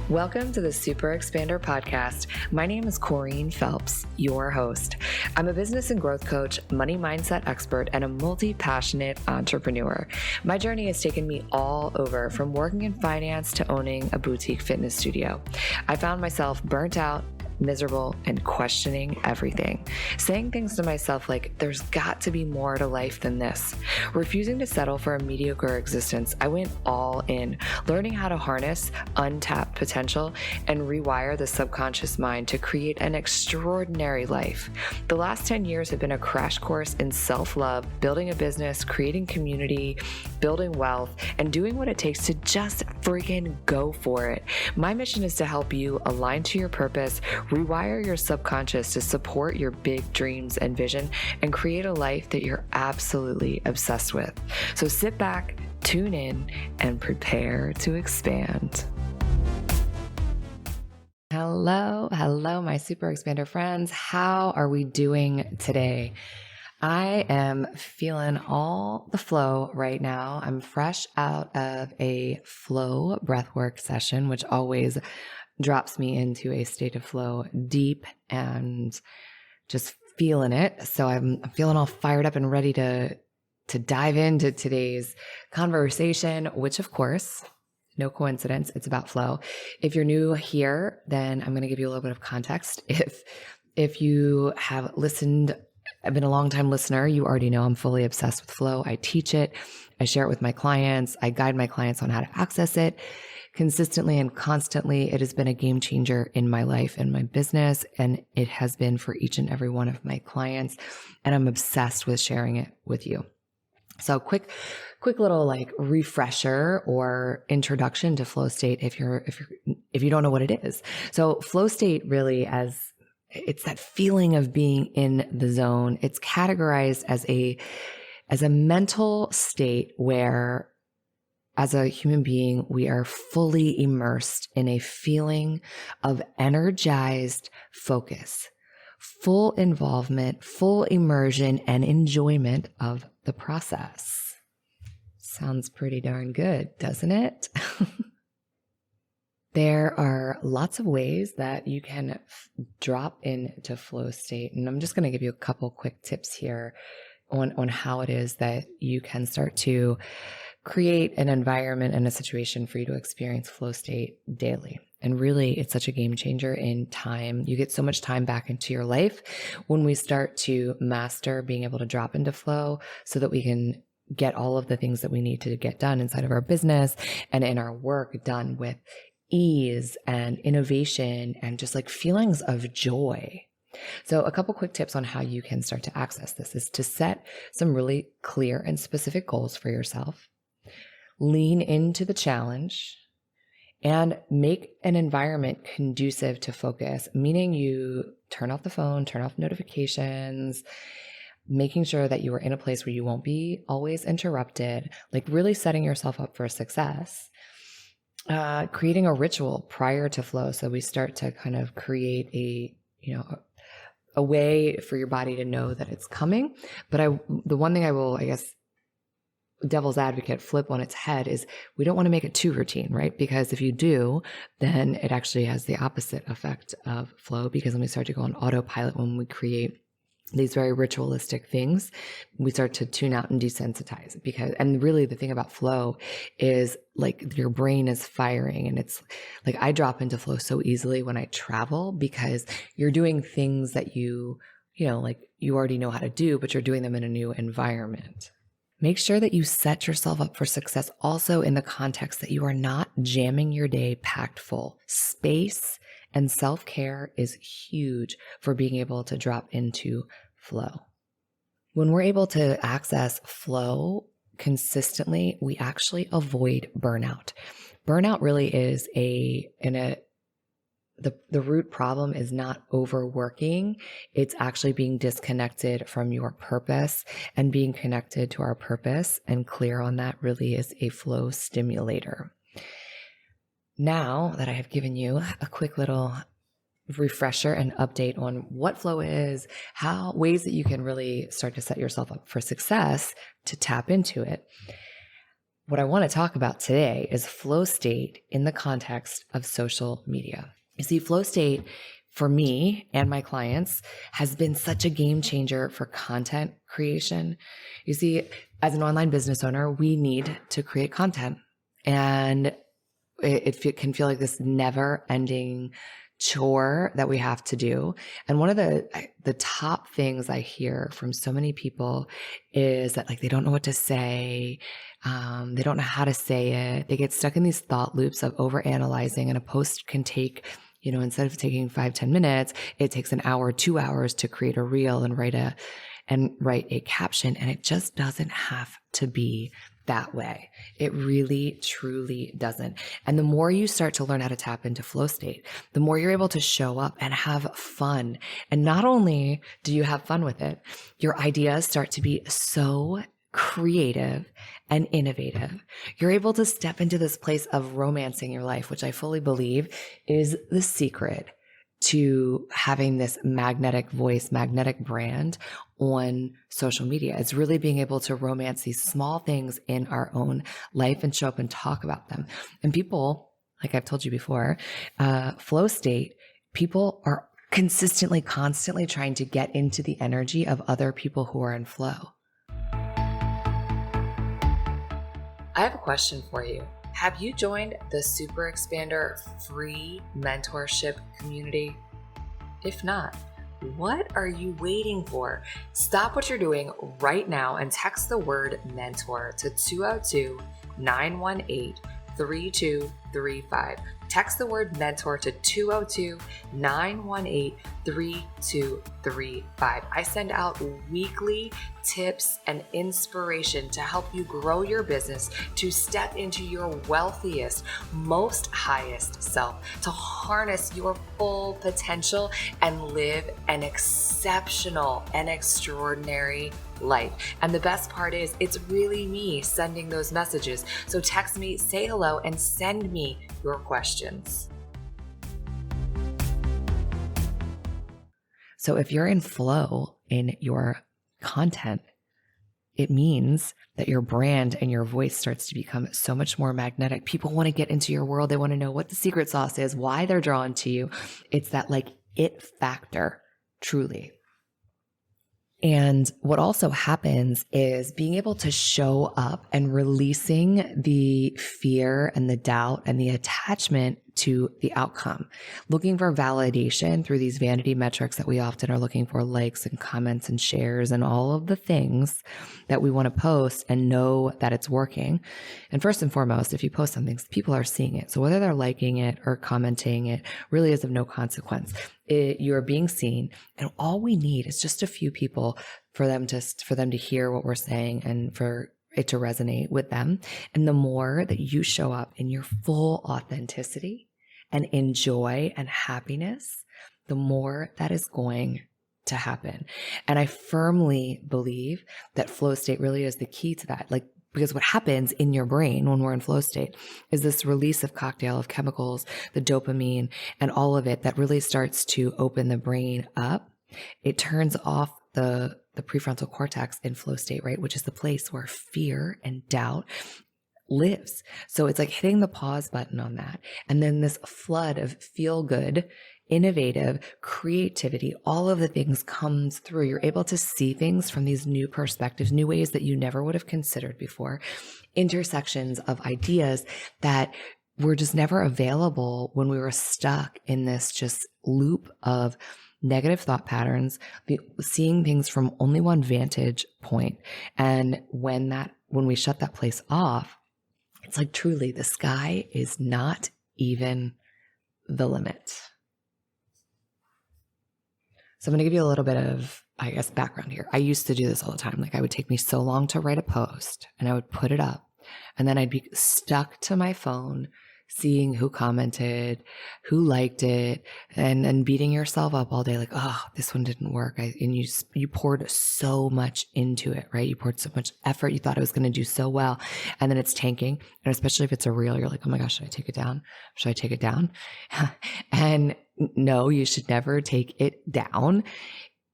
Welcome to the Super Expander podcast. My name is Corrine Phelps, your host. I'm a business and growth coach, money mindset expert, and a multi-passionate entrepreneur. My journey has taken me all over, from working in finance to owning a boutique fitness studio. I found myself burnt out, miserable, and questioning everything. Saying things to myself like, there's got to be more to life than this. Refusing to settle for a mediocre existence, I went all in, learning how to harness untapped potential and rewire the subconscious mind to create an extraordinary life. The last 10 years have been a crash course in self-love, building a business, creating community, building wealth, and doing what it takes to just freaking go for it. My mission is to help you align to your purpose, rewire your subconscious to support your big dreams and vision, and create a life that you're absolutely obsessed with. So sit back, tune in, and prepare to expand. Hello, my Super Expander friends. How are we doing today? I am feeling all the flow right now. I'm fresh out of a flow breathwork session, which always drops me into a state of flow, deep and just feeling it. So I'm feeling all fired up and ready to dive into today's conversation, which of course, no coincidence, it's about flow. If you're new here, then I'm going to give you a little bit of context. If you have listened, I've been a long time listener, you already know I'm fully obsessed with flow. I teach it. I share it with my clients. I guide my clients on how to access it consistently and constantly. It has been a game changer in my life and my business, and it has been for each and every one of my clients. And I'm obsessed with sharing it with you. So quick little like refresher or introduction to flow state if you don't know what it is. So flow state really it's that feeling of being in the zone. It's categorized as a mental state where, as a human being, we are fully immersed in a feeling of energized focus, full involvement, full immersion, and enjoyment of the process. Sounds pretty darn good, doesn't it? There are lots of ways that you can drop into flow state. And I'm just going to give you a couple quick tips here on how it is that you can start to create an environment and a situation for you to experience flow state daily. And really, it's such a game changer in time. You get so much time back into your life when we start to master being able to drop into flow so that we can get all of the things that we need to get done inside of our business and in our work done with ease and innovation and just like feelings of joy. So a couple quick tips on how you can start to access this is to set some really clear and specific goals for yourself. Lean into the challenge and make an environment conducive to focus, meaning you turn off the phone, turn off notifications, making sure that you are in a place where you won't be always interrupted, like really setting yourself up for success. Creating a ritual prior to flow. So we start to kind of create a way for your body to know that it's coming. But the one thing I will, I guess, devil's advocate flip on its head is we don't want to make it too routine, right? Because if you do, then it actually has the opposite effect of flow, because when we start to go on autopilot, when we create these very ritualistic things, we start to tune out and desensitize and really the thing about flow is like your brain is firing, and it's like I drop into flow so easily when I travel because you're doing things that you already know how to do, but you're doing them in a new environment. Make sure that you set yourself up for success also in the context that you are not jamming your day packed full. Space and self-care is huge for being able to drop into flow. When we're able to access flow consistently, we actually avoid burnout. Burnout really is the root problem is not overworking. It's actually being disconnected from your purpose, and being connected to our purpose and clear on that really is a flow stimulator. Now that I have given you a quick little refresher and update on what flow is, ways that you can really start to set yourself up for success to tap into it, what I want to talk about today is flow state in the context of social media. You see, flow state for me and my clients has been such a game changer for content creation. You see, as an online business owner, we need to create content, and it can feel like this never ending chore that we have to do. And one of the top things I hear from so many people is that like they don't know what to say. They don't know how to say it. They get stuck in these thought loops of overanalyzing, and a post can take, instead of taking 5-10 minutes, it takes an hour, 2 hours to create a reel and write a caption. And it just doesn't have to be that way. It really, truly doesn't. And the more you start to learn how to tap into flow state, the more you're able to show up and have fun. And not only do you have fun with it, your ideas start to be so creative and innovative. You're able to step into this place of romancing your life, which I fully believe is the secret to having this magnetic voice, magnetic brand on social media. It's really being able to romance these small things in our own life and show up and talk about them. And people, like I've told you before, flow state, people are consistently, constantly trying to get into the energy of other people who are in flow. I have a question for you. Have you joined the Super Expander free mentorship community? If not, what are you waiting for? Stop what you're doing right now and text the word mentor to 202-918-3235. Text the word mentor to 202-918-3235. I send out weekly tips and inspiration to help you grow your business, to step into your wealthiest, most highest self, to harness your full potential and live an exceptional and extraordinary life. And the best part is, it's really me sending those messages. So text me, say hello, and send me your questions. So if you're in flow in your content, it means that your brand and your voice starts to become so much more magnetic. People want to get into your world. They want to know what the secret sauce is, why they're drawn to you. It's that like it factor, truly. And what also happens is being able to show up and releasing the fear and the doubt and the attachment to the outcome, looking for validation through these vanity metrics that we often are looking for, likes and comments and shares and all of the things that we want to post and know that it's working. And first and foremost, if you post something, people are seeing it. So whether they're liking it or commenting, it really is of no consequence. You are being seen, and all we need is just a few people for them to hear what we're saying and for it to resonate with them. And the more that you show up in your full authenticity and in joy and happiness, the more that is going to happen. And I firmly believe that flow state really is the key to that. Because what happens in your brain when we're in flow state is this release of cocktail of chemicals, the dopamine and all of it that really starts to open the brain up. It turns off the prefrontal cortex in flow state, right? Which is the place where fear and doubt lives. So it's like hitting the pause button on that. And then this flood of feel good, innovative, creativity, all of the things comes through. You're able to see things from these new perspectives, new ways that you never would have considered before, intersections of ideas that were just never available when we were stuck in this just loop of negative thought patterns, seeing things from only one vantage point. And when we shut that place off, it's like truly the sky is not even the limit. So I'm going to give you a little bit of, background here. I used to do this all the time. It would take me so long to write a post and I would put it up and then I'd be stuck to my phone, seeing who commented, who liked it, and beating yourself up all day. This one didn't work. And you poured so much into it, right? You poured so much effort. You thought it was going to do so well. And then it's tanking. And especially if it's a reel, you're like, oh my gosh, should I take it down? Should I take it down? And no, you should never take it down.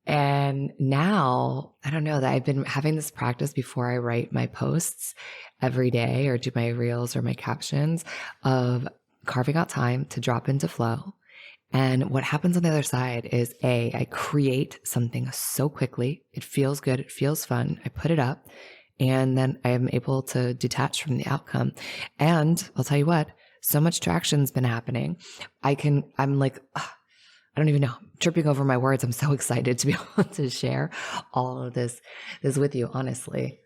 And now, I don't know, that I've been having this practice before I write my posts every day or do my reels or my captions of carving out time to drop into flow. And what happens on the other side is I create something so quickly. It feels good. It feels fun. I put it up and then I am able to detach from the outcome. And I'll tell you what, so much traction's been happening. I'm like, I don't even know, I'm tripping over my words. I'm so excited to be able to share all of this with you, honestly.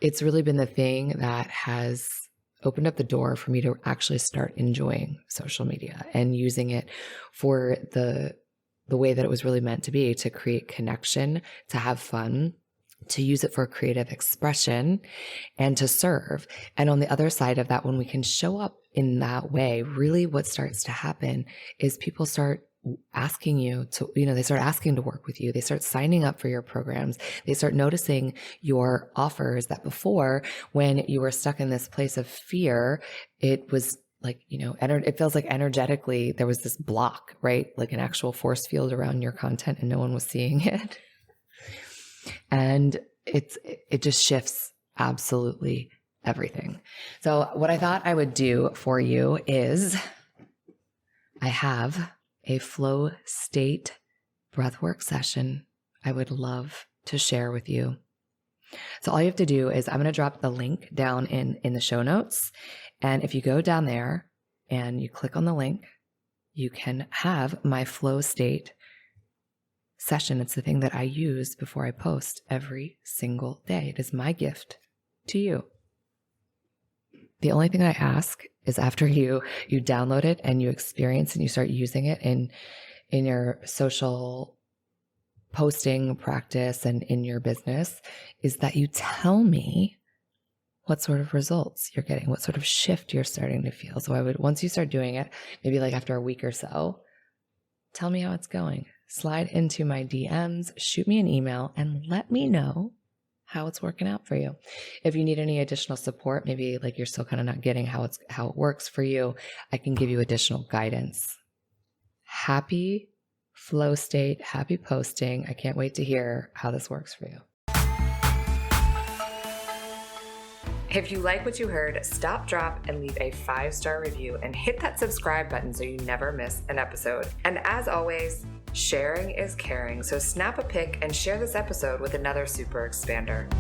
It's really been the thing that has opened up the door for me to actually start enjoying social media and using it for the way that it was really meant to be, to create connection, to have fun, to use it for creative expression, and to serve. And on the other side of that, when we can show up in that way, really what starts to happen is people start asking you to, they start asking to work with you. They start signing up for your programs. They start noticing your offers that before, when you were stuck in this place of fear, it was like, it feels like energetically there was this block, right? Like an actual force field around your content and no one was seeing it. And it just shifts absolutely everything. So what I thought I would do for you is I have a flow state breathwork session I would love to share with you. So all you have to do is I'm going to drop the link down in the show notes. And if you go down there and you click on the link, you can have my flow state session. It's the thing that I use before I post every single day. It is my gift to you. The only thing I ask is after you download it and you experience and you start using it in your social posting practice and in your business, is that you tell me what sort of results you're getting, what sort of shift you're starting to feel. So I would, once you start doing it, maybe like after a week or so, tell me how it's going. Slide into my DMs, shoot me an email, and let me know how it's working out for you. If you need any additional support, maybe like you're still kind of not getting how it works for you, I can give you additional guidance. Happy flow state, happy posting. I can't wait to hear how this works for you. If you like what you heard, stop, drop, and leave a 5-star review and hit that subscribe button so you never miss an episode. And as always, sharing is caring, so snap a pic and share this episode with another super expander.